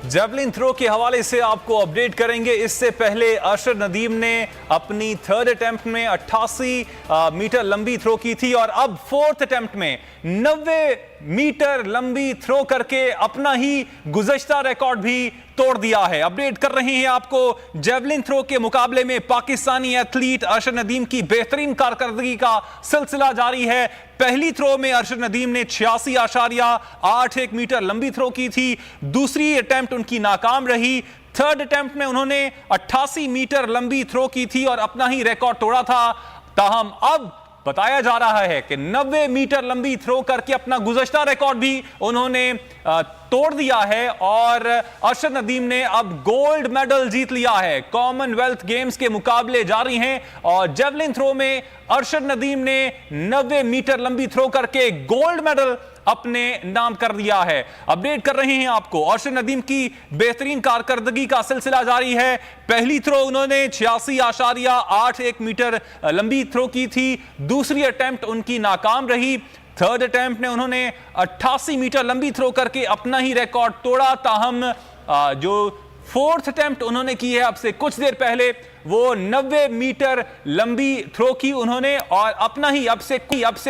Javelin throw के हवाले से आपको अपडेट करेंगे। इससे पहले अरशद नदीम ने अपनी थर्ड अटेम्प्ट में 88 मीटर लंबी थ्रो की थी और अब फोर्थ अटेम्प्ट में 90 मीटर लंबी थ्रो करके अपना ही गुज़श्ता रिकॉर्ड भी तोड़ दिया है। अपडेट कर रहे हैं आपको जेवलिन थ्रो के मुकाबले में पाकिस्तानी एथलीट अरशद नदीम की बेहतरीन कारकर्दगी का सिलसिला जारी है। पहली थ्रो में अरशद नदीम ने 86.81 मीटर लंबी थ्रो की थी। दूसरी अटेम्प्ट उनकी नाकाम रही। थर्ड अटेम्प्ट में उन्होंने 88 मीटर लंबी थ्रो की थी और अपना ही रिकॉर्ड तोड़ा था। ताहम अब बताया जा रहा है कि 90 मीटर लंबी थ्रो करके अपना गुज़श्ता रिकॉर्ड भी उन्होंने तोड़ दिया है और अरशद नदीम ने अब गोल्ड मेडल जीत लिया है। कॉमनवेल्थ गेम्स के मुकाबले जारी हैं और जेवलिन थ्रो में अरशद नदीम ने 90 मीटर लंबी थ्रो करके गोल्ड मेडल अपने नाम कर दिया है। अपडेट कर रहे हैं आपको, अरशद नदीम की बेहतरीन कारकर्दगी का सिलसिला जारी है। पहली थ्रो उन्होंने 86.81 मीटर लंबी थ्रो की थी। दूसरी अटेम्प्ट उनकी नाकाम रही। थर्ड अटेम्प्ट में उन्होंने 88 मीटर लंबी थ्रो करके अपना ही रिकॉर्ड तोड़ा। ताहम जो फोर्थ अटेम्प्ट उन्होंने की है अब से कुछ देर पहले, वो 90 मीटर लंबी थ्रो की उन्होंने और अपना ही अब से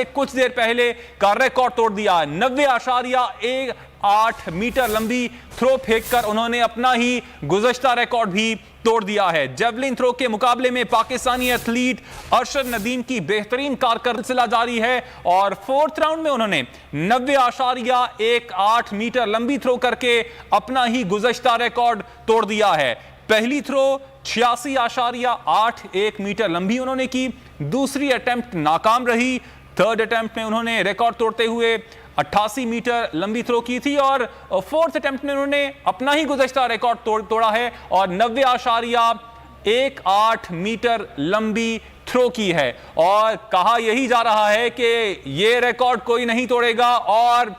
कुछ देर पहले का रिकॉर्ड तोड़ दिया। 90.18 मीटर लंबी थ्रो फेंककर उन्होंने अपना ही गुज़श्ता रिकॉर्ड भी तोड़ दिया है। जेवलिन थ्रो के मुकाबले में पाकिस्तानी एथलीट अरशद नदीम की बेहतरीन कारकर्दगी सिलसिला जारी है और फोर्थ राउंड में उन्होंने 90.18 मीटर लंबी थ्रो करके अपना ही गुज़श्ता रिकॉर्ड तोड़ दिया है। पहली थ्रो 86.81 मीटर लंबी उन्होंने की। दूसरी अटेम्प्ट नाकाम रही। थर्ड अटेम्प्ट में उन्होंने रिकॉर्ड तोड़ते हुए 88 मीटर लंबी थ्रो की थी और फोर्थ अटेम्प्ट में उन्होंने अपना ही गुज़श्ता रिकॉर्ड तोड़ा है और 90.18 मीटर लंबी थ्रो की है। और कहा यही जा रहा है कि यह रिकॉर्ड कोई नहीं तोड़ेगा और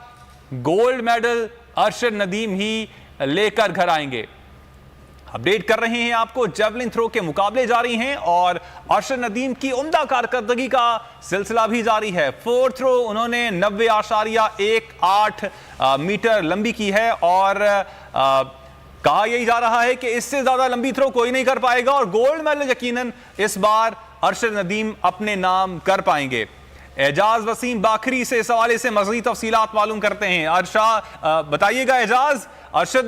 गोल्ड मेडल अरशद नदीम ही लेकर घर आएंगे। अपडेट कर रहे हैं आपको, जेवलिन थ्रो के मुकाबले जारी हैं और अरशद नदीम की उम्दा कारकर्दगी का सिलसिला भी जारी है। फोर्थ थ्रो उन्होंने 90.18 मीटर लंबी की है और कहा यही जा रहा है कि इससे ज्यादा लंबी थ्रो कोई नहीं कर पाएगा और गोल्ड मेडल यकीनन इस बार अरशद नदीम अपने नाम कर पाएंगे। एजाज वसीम बाखरी से इस हवाले से मज़ीद तफसीलात मालूम करते हैं। अरशा बताइएगा एजाज, अरशद